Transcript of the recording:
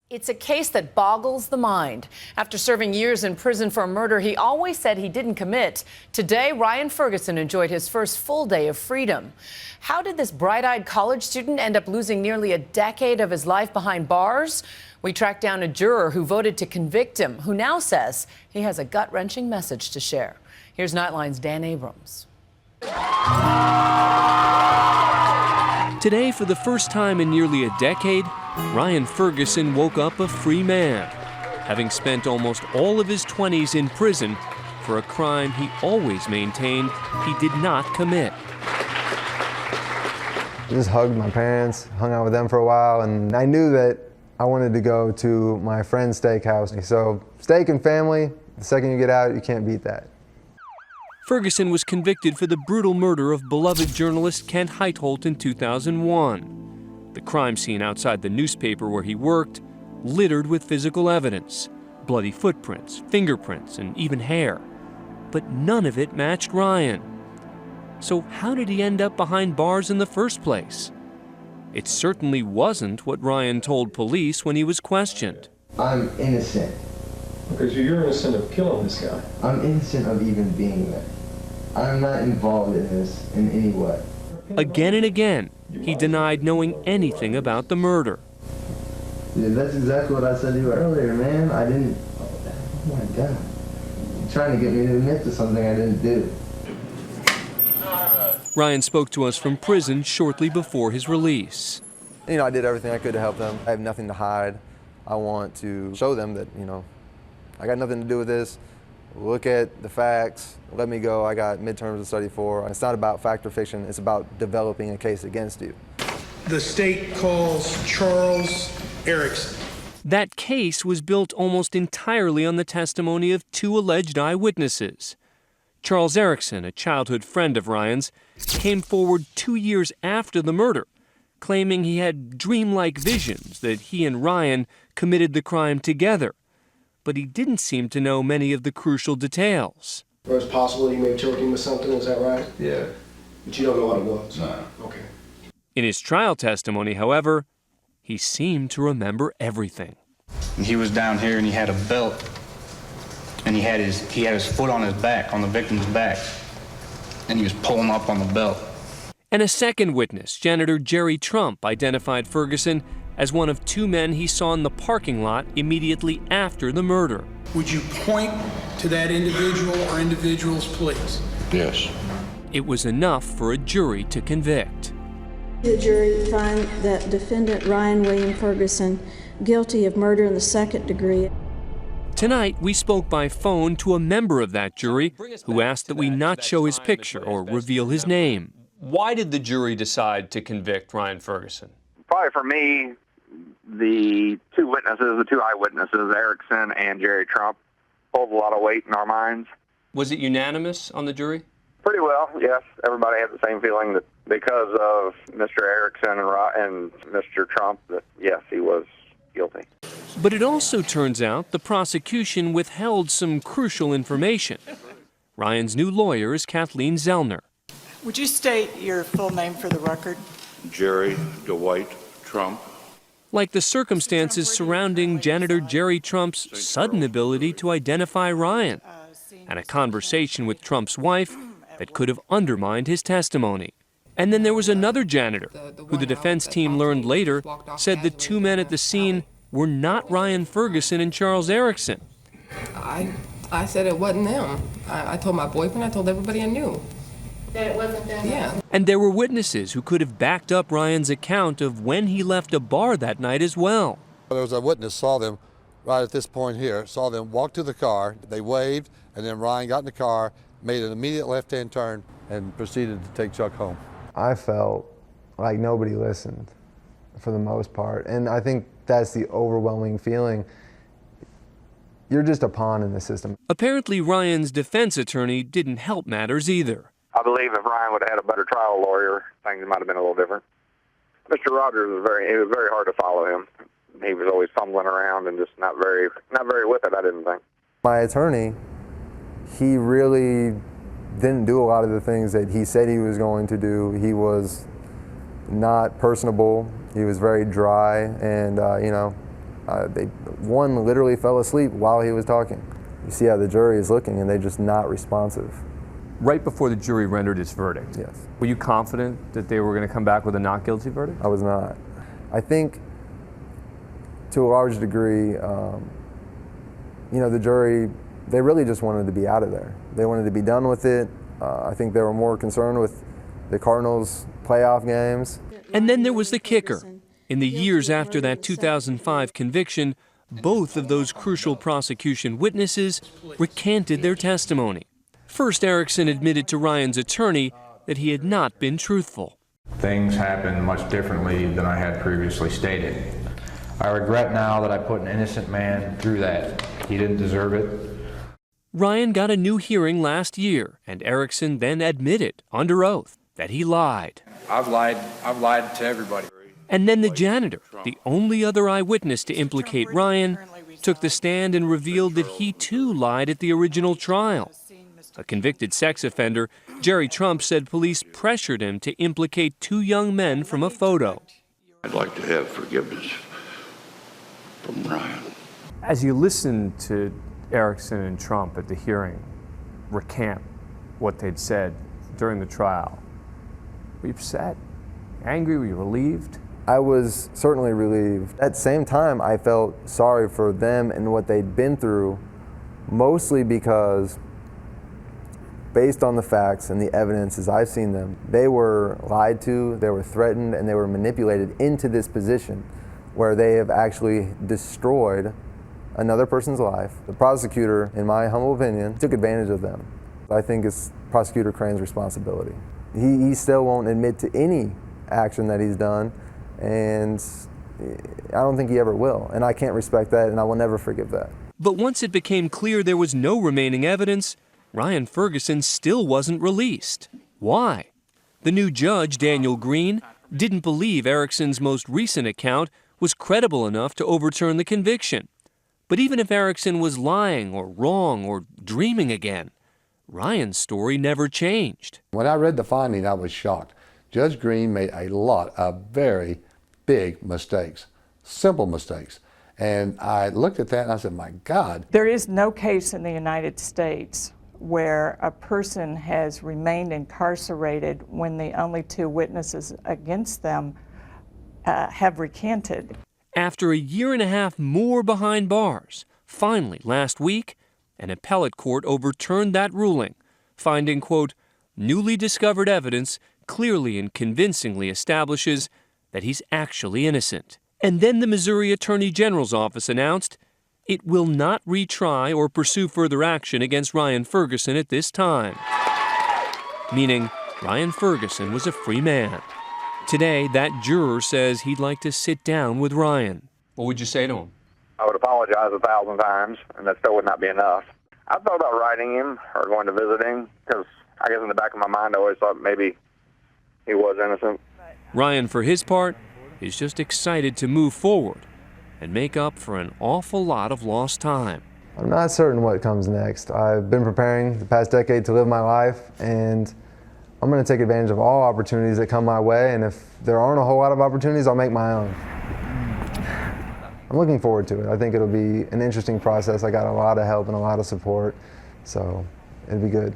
It's a case that boggles the mind. After serving years in prison for a murder he always said he didn't commit, today Ryan Ferguson enjoyed his first full day of freedom. How did this bright-eyed college student end up losing nearly a decade of his life behind bars? We tracked down a juror who voted to convict him, who now says he has a gut-wrenching message to share. Here's Nightline's Dan Abrams. Today, for the first time in nearly a decade, Ryan Ferguson woke up a free man, having spent almost all of his 20s in prison for a crime he always maintained he did not commit. Just hugged my parents, hung out with them for a while, and I knew that I wanted to go to my friend's steakhouse. So steak and family, the second you get out, you can't beat that. Ferguson was convicted for the brutal murder of beloved journalist Kent Heitholt in 2001. The crime scene outside the newspaper where he worked, littered with physical evidence, bloody footprints, fingerprints, and even hair. But none of it matched Ryan. So how did he end up behind bars in the first place? It certainly wasn't what Ryan told police when he was questioned. I'm innocent. Okay, so you're innocent of killing this guy? I'm innocent of even being there. I'm not involved in this in any way. Again and again, he denied knowing anything about the murder. Yeah, that's exactly what I said to you earlier, man. I didn't. Oh my God. You're trying to get me to admit to something I didn't do. Ryan spoke to us from prison shortly before his release. You know, I did everything I could to help them. I have nothing to hide. I want to show them that, you know, I got nothing to do with this. Look at the facts. Let me go. I got midterms to study for. It's not about fact or fiction. It's about developing a case against you. The state calls Charles Erickson. That case was built almost entirely on the testimony of two alleged eyewitnesses. Charles Erickson, a childhood friend of Ryan's, came forward 2 years after the murder, claiming he had dreamlike visions that he and Ryan committed the crime together. But he didn't seem to know many of the crucial details. Or it's possible you may have choked him with something, is that right? Yeah. But you don't know what it was? No. Okay. In his trial testimony, however, he seemed to remember everything. He was down here and he had a belt, and he had his foot on his back, on the victim's back, and he was pulling up on the belt. And a second witness, janitor Jerry Trump, identified Ferguson as one of two men he saw in the parking lot immediately after the murder. Would you point to that individual or individuals, please? Yes. It was enough for a jury to convict. The jury find that defendant Ryan William Ferguson guilty of murder in the second degree. Tonight, we spoke by phone to a member of that jury who asked that we not show his picture or reveal his name. Why did the jury decide to convict Ryan Ferguson? Probably for me, the two eyewitnesses, Erickson and Jerry Trump, hold a lot of weight in our minds. Was it unanimous on the jury? Pretty well, yes. Everybody had the same feeling that because of Mr. Erickson and Mr. Trump, that yes, he was guilty. But it also turns out the prosecution withheld some crucial information. Ryan's new lawyer is Kathleen Zellner. Would you state your full name for the record? Jerry Dwight Trump. Like the circumstances surrounding janitor Jerry Trump's sudden ability to identify Ryan, and a conversation with Trump's wife that could have undermined his testimony. And then there was another janitor, who the defense team learned later said the two men at the scene were not Ryan Ferguson and Charles Erickson. I said it wasn't them. I told my boyfriend, I told everybody I knew. That it wasn't them? Yeah. And there were witnesses who could have backed up Ryan's account of when he left a bar that night as well. There was a witness saw them right at this point here, saw them walk to the car, they waved, and then Ryan got in the car, made an immediate left-hand turn, and proceeded to take Chuck home. I felt like nobody listened for the most part, and I think that's the overwhelming feeling. You're just a pawn in the system. Apparently, Ryan's defense attorney didn't help matters either. I believe if Ryan would have had a better trial lawyer, things might have been a little different. Mr. Rogers it was very hard to follow him. He was always fumbling around and just not very with it, I didn't think. My attorney, he really didn't do a lot of the things that he said he was going to do. He was not personable. He was very dry, and One literally fell asleep while he was talking. You see how the jury is looking, and they're just not responsive. Right before the jury rendered its verdict, yes. Were you confident that they were going to come back with a not guilty verdict? I was not. I think, to a large degree, the jury, they really just wanted to be out of there. They wanted to be done with it. I think they were more concerned with the Cardinals' playoff games. And then there was the kicker. In the years after that 2005 conviction, both of those crucial prosecution witnesses recanted their testimony. First, Erickson admitted to Ryan's attorney that he had not been truthful. Things happened much differently than I had previously stated. I regret now that I put an innocent man through that. He didn't deserve it. Ryan got a new hearing last year, and Erickson then admitted under oath that he lied. I've lied to everybody. And then the janitor, the only other eyewitness to implicate Ryan, took the stand and revealed that he too lied at the original trial. A convicted sex offender, Jerry Trump said police pressured him to implicate two young men from a photo. I'd like to have forgiveness from Ryan. As you listened to Erickson and Trump at the hearing recant what they'd said during the trial, were you upset, angry, were you relieved? I was certainly relieved. At the same time, I felt sorry for them and what they'd been through, mostly because, based on the facts and the evidence as I've seen them, they were lied to, they were threatened, and they were manipulated into this position where they have actually destroyed another person's life. The prosecutor, in my humble opinion, took advantage of them. I think it's Prosecutor Crane's responsibility. He still won't admit to any action that he's done, and I don't think he ever will. And I can't respect that, and I will never forgive that. But once it became clear there was no remaining evidence, Ryan Ferguson still wasn't released. Why? The new judge, Daniel Green, didn't believe Erickson's most recent account was credible enough to overturn the conviction. But even if Erickson was lying or wrong or dreaming again, Ryan's story never changed. When I read the finding, I was shocked. Judge Green made a lot of very big mistakes, simple mistakes. And I looked at that and I said, my God. There is no case in the United States where a person has remained incarcerated when the only two witnesses against them have recanted. After a year and a half more behind bars, finally last week, an appellate court overturned that ruling, finding, quote, newly discovered evidence clearly and convincingly establishes that he's actually innocent. And then the Missouri Attorney General's office announced it will not retry or pursue further action against Ryan Ferguson at this time. Meaning, Ryan Ferguson was a free man. Today, that juror says he'd like to sit down with Ryan. What would you say to him? I would apologize 1,000 times, and that still would not be enough. I thought about writing him or going to visit him, because I guess in the back of my mind I always thought maybe he was innocent. Ryan, for his part, is just excited to move forward and make up for an awful lot of lost time. I'm not certain what comes next. I've been preparing the past decade to live my life, and I'm going to take advantage of all opportunities that come my way, and if there aren't a whole lot of opportunities, I'll make my own. I'm looking forward to it. I think it'll be an interesting process. I got a lot of help and a lot of support, so it'll be good.